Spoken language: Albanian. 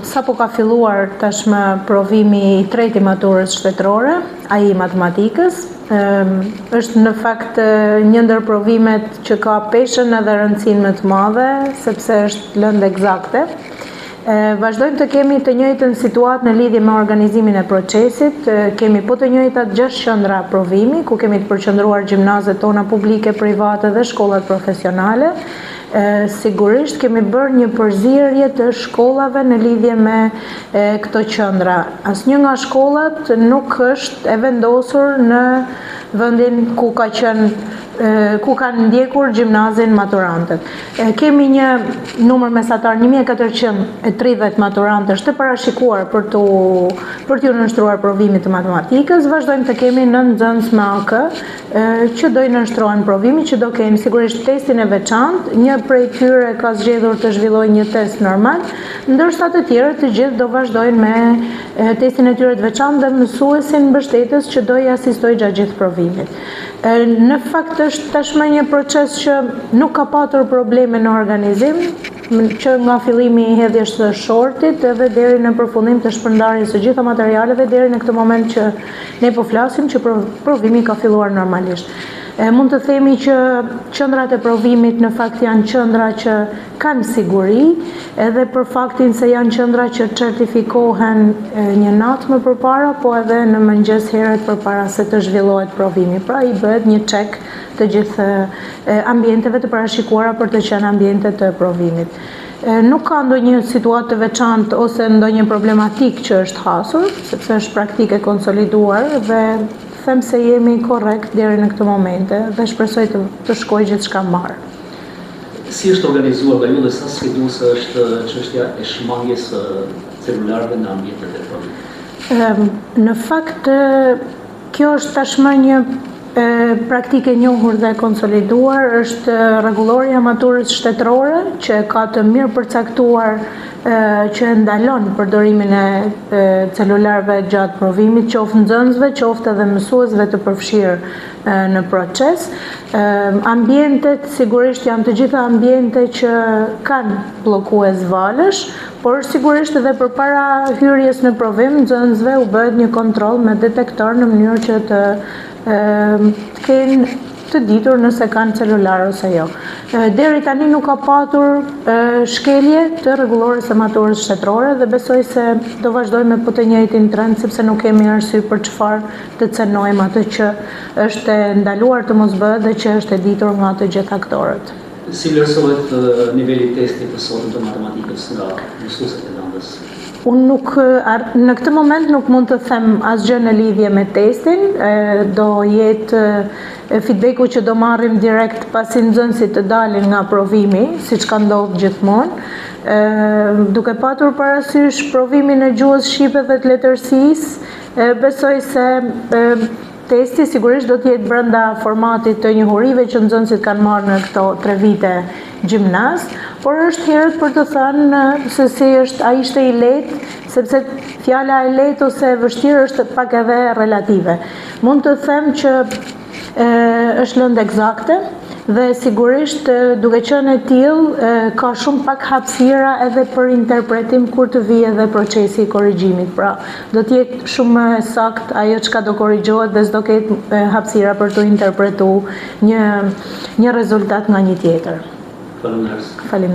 Sapo ka filluar tashmë provimi I tretë I maturës shtetërore, ai I matematikës. Është në fakt një ndër provimet që ka peshën edhe rëndësinë më të madhe, sepse është lëndë eksakte. Vazhdojmë të kemi të njëjtën situatë në lidhje me organizimin e procesit. Kemi po të njëjtat 6 qendra provimi, ku kemi të përqendruar gjimnazet tona publike, private dhe shkollat profesionale. Sigurisht kemi bërë një përzierje të shkollave në lidhje me këto qendra. Asnjë nga shkollat nuk është e vendosur në vendin ku kanë ndjekur gjimnazin maturantët. Kemi një numër mesatar 1430 maturantësh të parashikuar për t'u nënshtruar provimit të matematikës. Vazhdojmë të kemi 9 nxënës me AK që do I nënshtrohen provimit, që do kemi sigurisht testin e veçantë. Një prej tyre ka zgjedhur të zhvillojë një test normal, ndërsa të tjerët të gjithë do vazhdojnë me testin e tyre të veçantë dhe mësuesin mbështetës që do I asistojë gjatë gjithë provimit. Në fakt është tashmë një proces që nuk ka patur probleme në organizim, që nga fillimi I hedhjes së shortit edhe deri në përfundim të shpërndarjes së gjitha materialeve deri në këtë moment që ne po flasim, që provimi ka filluar normalisht. Mund të themi që qendrat e provimit në fakt janë qendra që kanë siguri, edhe për faktin se janë qendra që certifikohen një natë më përpara, po edhe në mëngjes herët përpara se të zhvillohet provimi. Pra I bëhet një check të gjithë ambienteve të parashikuara për të qenë ambiente të provimit. Nuk ka ndonjë situatë të veçantë ose ndonjë problematik që është hasur, sepse është praktike konsoliduar dhe them se jemi korrekt deri në këtë momente dhe shpresoj të shkojë gjithçka mbar. Si është organizuar nga ju dhe sa sfiduese është çështja e shmangjes së celularëve në ambientet e provimit? Në fakt, kjo është tashmë një praktike e njohur dhe konsoliduar, është rregulloria e maturës shtetërore që ka të mirë përcaktuar që ndalon përdorimin e celularëve gjatë provimit, qoftë nxënësve, qoftë edhe mësuesve të përfshirë në proces. Ambientet sigurisht janë të gjitha ambiente që kanë bllokues valësh, por sigurisht edhe përpara hyrjes në provim, nxënësve u bëhet një kontroll me detektor në mënyrë që të kenë të ditur nëse kanë celular ose jo. Deri tani nuk ka patur shkelje të rregullores së maturës shtetërore dhe besoj se do vazhdojmë me po të njëjtin trend, sepse nuk kemi arsye për çfarë të cenojmë atë që është ndaluar të mos bëhet dhe që është e ditur nga të gjithë aktorët. Si vlerësohet niveli I testit të sotëm të matematikës nga mësuesit e landës? Unë në këtë moment nuk mund të them asgjë në lidhje me testin, do jetë feedbacku që do marrim direkt pasi nxënësit të dalin nga provimi, siç ka ndodhur gjithmonë. Duke patur parasysh provimin e gjuhës shqipe dhe të letërsisë, besoj se testi sigurisht do të jetë brenda formatit të njohurive që nxënësit kanë marrë në këto 3 vite gjimnaz, por është herët për të thënë se si ai ishte I lehtë, sepse fjala e lehtë ose e vështirë është pak edhe relative. Mund të them që është lëndë eksakte dhe sigurisht duke qenë e tillë ka shumë pak hapësira edhe për interpretim kur të vijë edhe procesi I korrigjimit. Pra, do të jetë shumë sakt ajo çka do korrigjohet dhe s'do ketë hapësira për të interpretuar një rezultat nga një tjetër. Faleminderit.